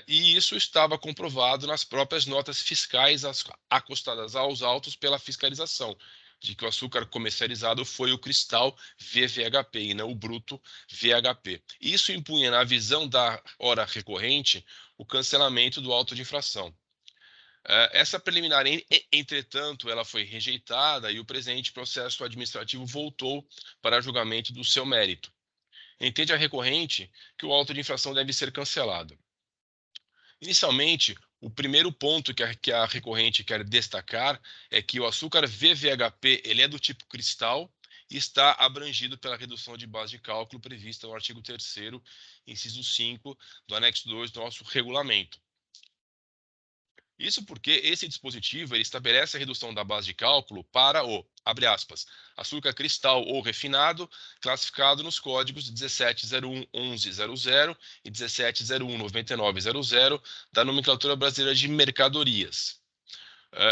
S6: E isso estava comprovado nas próprias notas fiscais acostadas aos autos pela fiscalização, de que o açúcar comercializado foi o cristal VVHP e não o bruto VHP. Isso impunha, na visão da hora recorrente, o cancelamento do auto de infração. Essa preliminar, entretanto, ela foi rejeitada e o presente processo administrativo voltou para julgamento do seu mérito. Entende a recorrente que o auto de infração deve ser cancelado. Inicialmente, o primeiro ponto que a recorrente quer destacar é que o açúcar VVHP ele é do tipo cristal e está abrangido pela redução de base de cálculo prevista no artigo 3º, inciso 5 do anexo 2 do nosso regulamento. Isso porque esse dispositivo ele estabelece a redução da base de cálculo para o, abre aspas, açúcar cristal ou refinado, classificado nos códigos 1701-1100 e 1701-9900 da nomenclatura brasileira de mercadorias.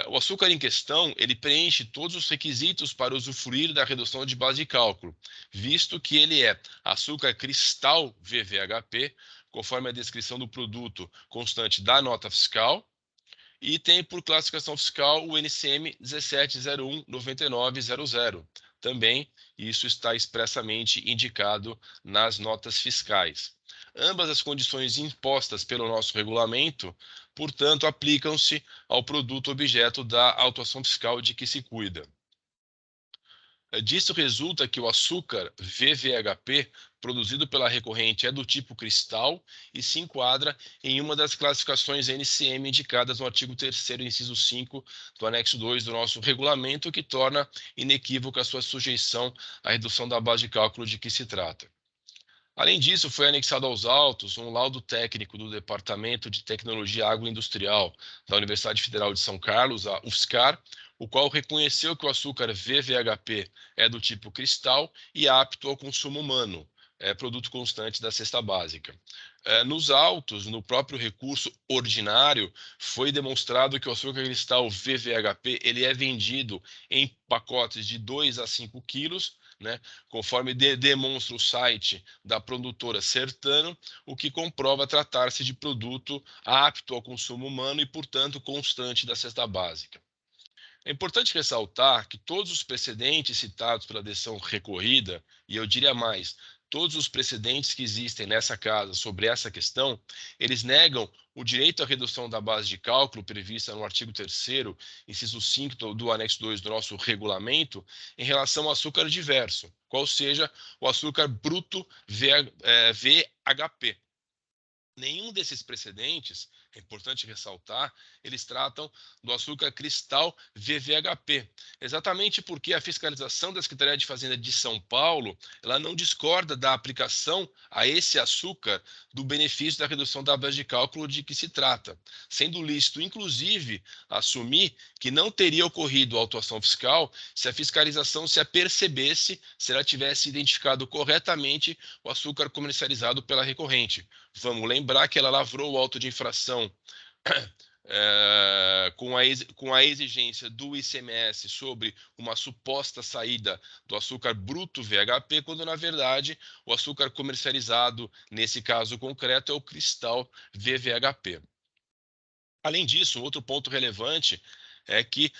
S6: O açúcar em questão ele preenche todos os requisitos para usufruir da redução de base de cálculo, visto que ele é açúcar cristal VVHP, conforme a descrição do produto constante da nota fiscal, e tem por classificação fiscal o NCM 1701-9900. Também isso está expressamente indicado nas notas fiscais. Ambas as condições impostas pelo nosso regulamento, portanto, aplicam-se ao produto objeto da autuação fiscal de que se cuida. Disso resulta que o açúcar VVHP produzido pela recorrente é do tipo cristal e se enquadra em uma das classificações NCM indicadas no artigo 3º, inciso 5 do anexo 2 do nosso regulamento, que torna inequívoca a sua sujeição à redução da base de cálculo de que se trata. Além disso, foi anexado aos autos um laudo técnico do Departamento de Tecnologia Agroindustrial da Universidade Federal de São Carlos, a UFSCar, o qual reconheceu que o açúcar VVHP é do tipo cristal e apto ao consumo humano, produto constante da cesta básica. Nos autos, no próprio recurso ordinário, foi demonstrado que o açúcar cristal VVHP ele é vendido em pacotes de 2 a 5 quilos, né, conforme demonstra o site da produtora Sertano, o que comprova tratar-se de produto apto ao consumo humano e, portanto, constante da cesta básica. É importante ressaltar que todos os precedentes citados pela decisão recorrida, e eu diria mais, todos os precedentes que existem nessa casa sobre essa questão, eles negam o direito à redução da base de cálculo prevista no artigo 3º, inciso 5 do anexo 2 do nosso regulamento, em relação ao açúcar diverso, qual seja o açúcar bruto VHP. Nenhum desses precedentes, é importante ressaltar, eles tratam do açúcar cristal VVHP, exatamente porque a fiscalização da Secretaria de Fazenda de São Paulo, ela não discorda da aplicação a esse açúcar do benefício da redução da base de cálculo de que se trata, sendo lícito, inclusive, assumir que não teria ocorrido autuação fiscal se a fiscalização se apercebesse, se ela tivesse identificado corretamente o açúcar comercializado pela recorrente. Vamos lembrar que ela lavrou o auto de infração com a exigência do ICMS sobre uma suposta saída do açúcar bruto VHP, quando, na verdade, o açúcar comercializado, nesse caso concreto, é o cristal VVHP. Além disso, um outro ponto relevante é que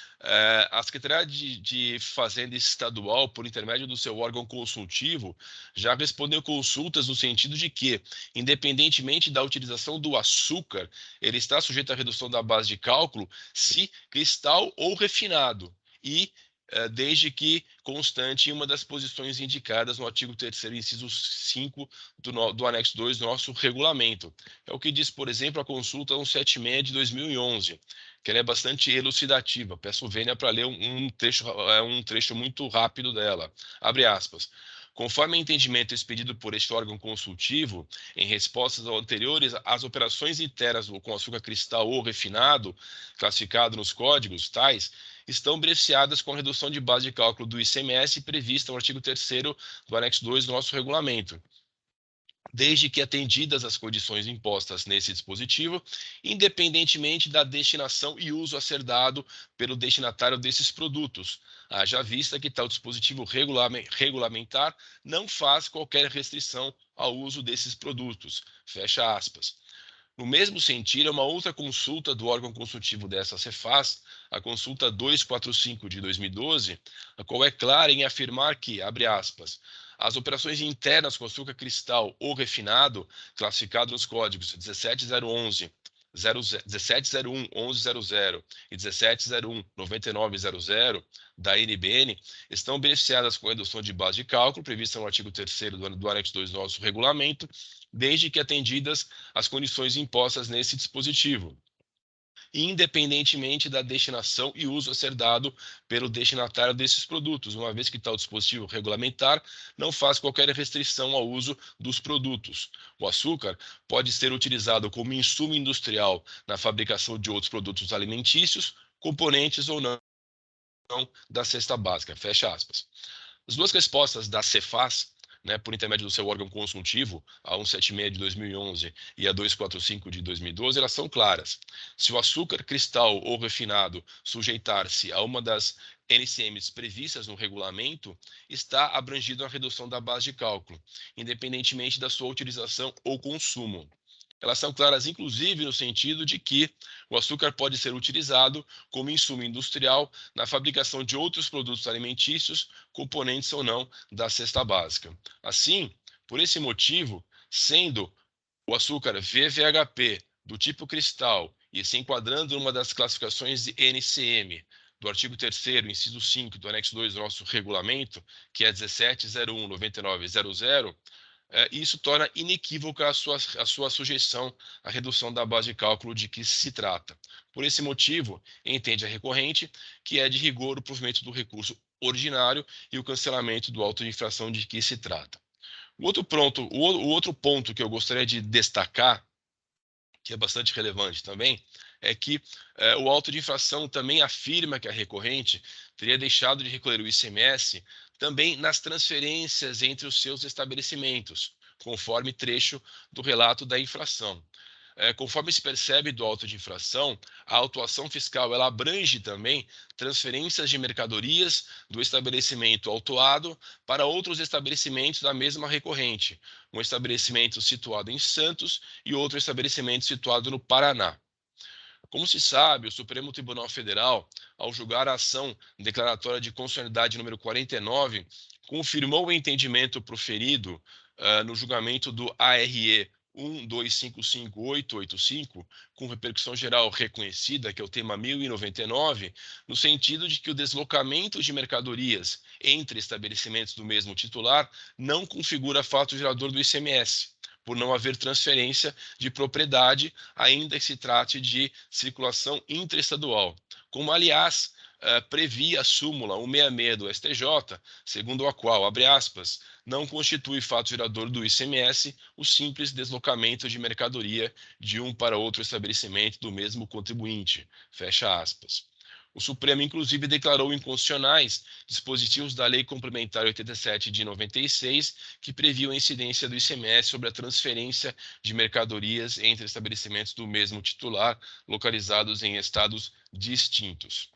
S6: a Secretaria de Fazenda Estadual, por intermédio do seu órgão consultivo, já respondeu consultas no sentido de que, independentemente da utilização do açúcar, ele está sujeito à redução da base de cálculo se cristal ou refinado, e desde que constante em uma das posições indicadas no artigo 3º, inciso 5 do anexo 2 do nosso regulamento. É o que diz, por exemplo, a consulta 176 de 2011, que ela é bastante elucidativa. Peço vênia para ler um trecho muito rápido dela. Abre aspas. Conforme o entendimento expedido por este órgão consultivo, em respostas anteriores, as operações internas com açúcar cristal ou refinado, classificado nos códigos tais, estão beneficiadas com a redução de base de cálculo do ICMS prevista no artigo 3º do anexo 2 do nosso regulamento, desde que atendidas as condições impostas nesse dispositivo, independentemente da destinação e uso a ser dado pelo destinatário desses produtos, haja vista que tal dispositivo regulamentar não faz qualquer restrição ao uso desses produtos. Fecha aspas. No mesmo sentido, é uma outra consulta do órgão consultivo dessa Cefaz, a consulta 245 de 2012, a qual é clara em afirmar que, abre aspas, as operações internas com açúcar cristal ou refinado, classificado nos códigos 17011, 1701 1100 e 1701 9900 da NBN, estão beneficiadas com a redução de base de cálculo prevista no artigo 3º do anexo 2 do nosso regulamento, desde que atendidas as condições impostas nesse dispositivo, independentemente da destinação e uso a ser dado pelo destinatário desses produtos, uma vez que tal dispositivo regulamentar não faz qualquer restrição ao uso dos produtos. O açúcar pode ser utilizado como insumo industrial na fabricação de outros produtos alimentícios, componentes ou não da cesta básica. Fecha aspas. As duas respostas da Cefaz, por intermédio do seu órgão consultivo, a 176 de 2011 e a 245 de 2012, elas são claras. Se o açúcar cristal ou refinado sujeitar-se a uma das NCMs previstas no regulamento, está abrangido na redução da base de cálculo, independentemente da sua utilização ou consumo. Elas são claras, inclusive, no sentido de que o açúcar pode ser utilizado como insumo industrial na fabricação de outros produtos alimentícios, componentes ou não da cesta básica. Assim, por esse motivo, sendo o açúcar VVHP do tipo cristal e se enquadrando numa das classificações de NCM do artigo 3º, inciso 5 do anexo 2 do nosso regulamento, que é 1701 9900, isso torna inequívoca a sua sujeição à redução da base de cálculo de que se trata. Por esse motivo, entende a recorrente que é de rigor o provimento do recurso ordinário e o cancelamento do auto de infração de que se trata. O outro ponto que eu gostaria de destacar, que é bastante relevante também, é que o auto de infração também afirma que a recorrente teria deixado de recolher o ICMS também nas transferências entre os seus estabelecimentos, conforme trecho do relato da infração. Conforme se percebe do auto de infração, a autuação fiscal ela abrange também transferências de mercadorias do estabelecimento autuado para outros estabelecimentos da mesma recorrente, um estabelecimento situado em Santos e outro estabelecimento situado no Paraná. Como se sabe, o Supremo Tribunal Federal, ao julgar a ação declaratória de constitucionalidade número 49, confirmou o entendimento proferido no julgamento do ARE 1255885, com repercussão geral reconhecida, que é o tema 1099, no sentido de que o deslocamento de mercadorias entre estabelecimentos do mesmo titular não configura fato gerador do ICMS, por não haver transferência de propriedade, ainda que se trate de circulação intraestadual. Como, aliás, previa a súmula 166 do STJ, segundo a qual, abre aspas, não constitui fato gerador do ICMS o simples deslocamento de mercadoria de um para outro estabelecimento do mesmo contribuinte, fecha aspas. O Supremo, inclusive, declarou inconstitucionais dispositivos da Lei Complementar 87 de 96, que previam a incidência do ICMS sobre a transferência de mercadorias entre estabelecimentos do mesmo titular, localizados em estados distintos.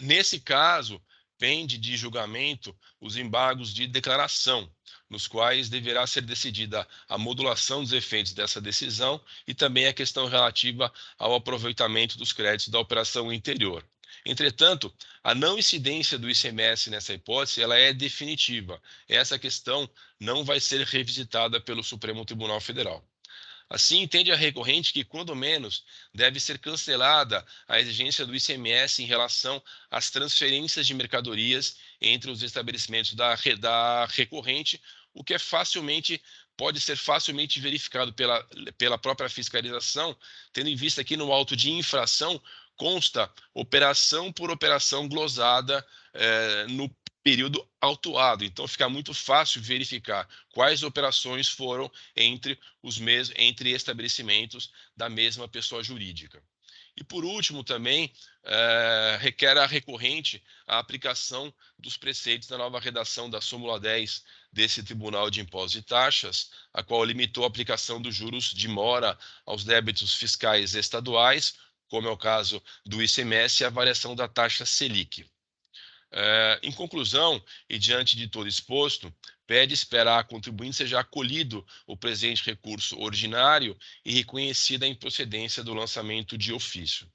S6: Nesse caso, pende de julgamento os embargos de declaração, nos quais deverá ser decidida a modulação dos efeitos dessa decisão e também a questão relativa ao aproveitamento dos créditos da operação interior. Entretanto, a não incidência do ICMS nessa hipótese ela é definitiva. Essa questão não vai ser revisitada pelo Supremo Tribunal Federal. Assim, entende a recorrente que, quando menos, deve ser cancelada a exigência do ICMS em relação às transferências de mercadorias entre os estabelecimentos da recorrente, o que pode ser facilmente verificado pela própria fiscalização, tendo em vista que no auto de infração consta operação por operação glosada no período autuado. Então, fica muito fácil verificar quais operações foram entre estabelecimentos da mesma pessoa jurídica. E, por último, também requer a recorrente a aplicação dos preceitos da nova redação da súmula 10 desse Tribunal de Impostos e Taxas, a qual limitou a aplicação dos juros de mora aos débitos fiscais estaduais, como é o caso do ICMS, e a variação da taxa Selic. Em conclusão, e diante de todo exposto, pede esperar a contribuinte seja acolhido o presente recurso ordinário e reconhecida a improcedência do lançamento de ofício.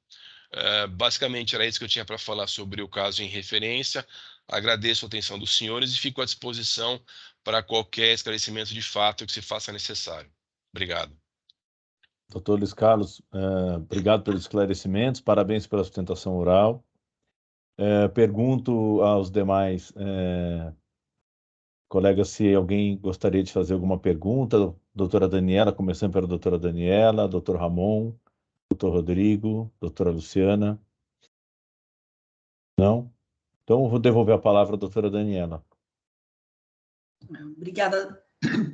S6: Basicamente, era isso que eu tinha para falar sobre o caso em referência. Agradeço a atenção dos senhores e fico à disposição para qualquer esclarecimento de fato que se faça necessário. Obrigado.
S1: Doutor Luiz Carlos, obrigado pelos esclarecimentos, parabéns pela sustentação oral. Pergunto aos demais colegas se alguém gostaria de fazer alguma pergunta. Doutora Daniela, começando pela doutora Daniela, doutor Ramon, doutor Rodrigo, doutora Luciana. Não? Então, eu vou devolver a palavra à doutora Daniela.
S4: Obrigada,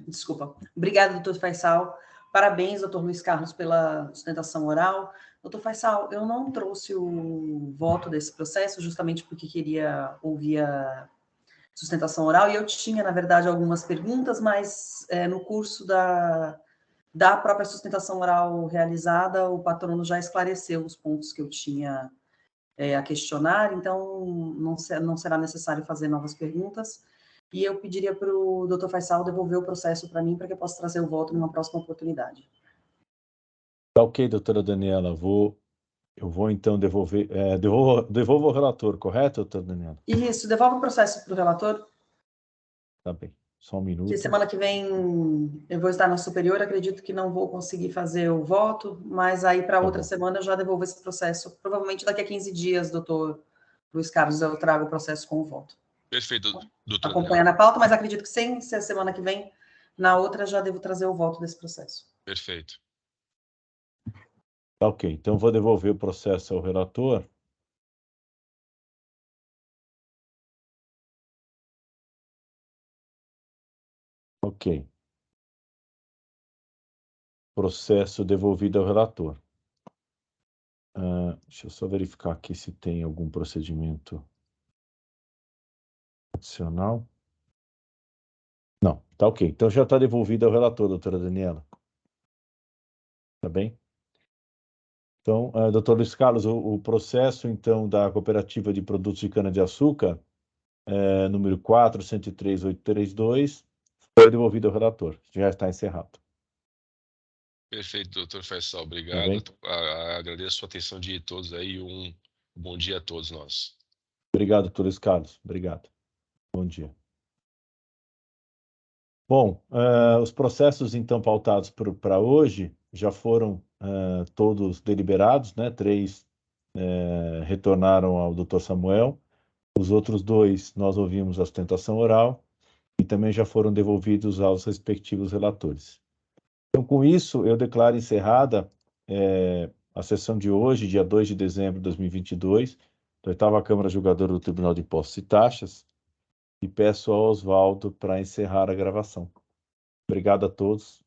S4: desculpa. Obrigada, doutor Faisal. Parabéns, doutor Luiz Carlos, pela sustentação oral. Doutor Faisal, eu não trouxe o voto desse processo justamente porque queria ouvir a sustentação oral e eu tinha, na verdade, algumas perguntas, mas no curso da própria sustentação oral realizada, o patrono já esclareceu os pontos que eu tinha a questionar, então não será necessário fazer novas perguntas. E eu pediria para o doutor Faisal devolver o processo para mim, para que eu possa trazer o voto numa próxima oportunidade.
S1: Tá ok, doutora Daniela. Eu vou então devolver. Devolvo ao relator, correto, doutora Daniela?
S4: Isso, devolve o processo para o relator.
S1: Tá bem, só um minuto.
S4: Que semana que vem eu vou estar na superior, acredito que não vou conseguir fazer o voto, mas aí para outra semana eu já devolvo esse processo. Provavelmente daqui a 15 dias, doutor Luiz Carlos, eu trago o processo com o voto.
S6: Perfeito, doutor.
S4: Acompanhando a pauta, mas acredito que sem ser semana que vem, na outra já devo trazer o voto desse processo.
S6: Perfeito.
S1: Tá ok, então vou devolver o processo ao relator. Ok. Processo devolvido ao relator. Deixa eu só verificar aqui se tem algum procedimento adicional. Não, tá ok. Então já está devolvido ao relator, doutora Daniela. Tá bem? Então, doutor Luiz Carlos, o processo, então, da Cooperativa de Produtos de Cana-de-Açúcar, número 4.103.832, foi devolvido ao relator. Já está encerrado.
S6: Perfeito, doutor Faisal. Obrigado. Agradeço a atenção de todos aí e um bom dia a todos nós.
S1: Obrigado, doutor Luiz Carlos. Obrigado. Bom dia. Bom, os processos, então, pautados para hoje já foram todos deliberados, né? 3 retornaram ao Dr. Samuel, os outros 2 nós ouvimos a sustentação oral e também já foram devolvidos aos respectivos relatores. Então, com isso, eu declaro encerrada a sessão de hoje, dia 2 de dezembro de 2022, da 8ª Câmara Julgadora do Tribunal de Impostos e Taxas, e peço ao Oswaldo para encerrar a gravação. Obrigado a todos.